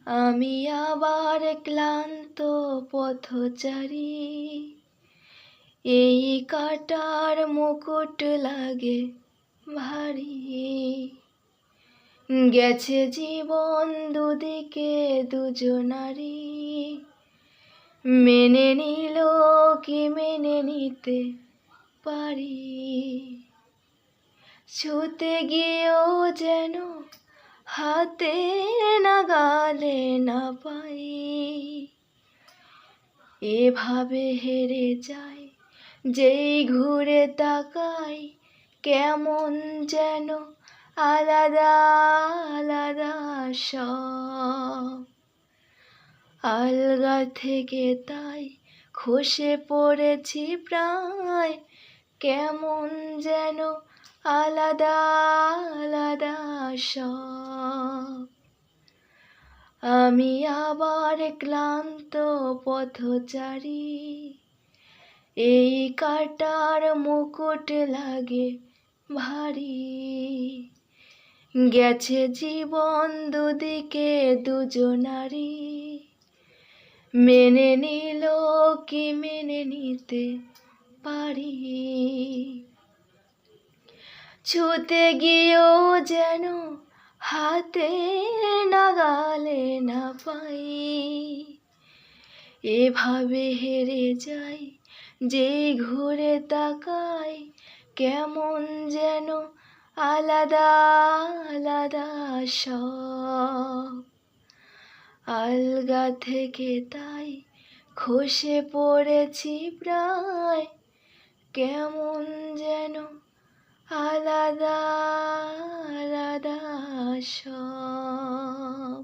আমি আবার ক্লান্ত পথচারী, এই কাটার মুকুট লাগে ভারী। গেছে জীবন দুদিকে দুজনারি, মেনে নিল কি মেনে নিতে পারি। ছুতে গিয়েও যেন হাতে নাগালে না পাই, এভাবে হেরে যাই যেই ঘুরে তাকাই, কেমন যেন আলাদা আলাদা সব। আলগা থেকে তাই খসে পড়েছি প্রায়, কেমন যেন আলাদা আলাদা সব। আমি আবার ক্লান্ত পথচারী, এই কাটার মুকুট লাগে ভারী। গেছে জীবন দুদিকে দুজনারি, মেনে নিল কি মেনে নিতে পারি। ছুতে গিয়েও যেন হাতে নাগালে না পাই, এভাবে হেরে যাই যেই ঘুরে তাকাই, কেমন যেন আলাদা আলাদা সব। আলগা থেকে তাই খসে পড়েছি প্রায়, কেমন যেন আলাদা আলাদা সব।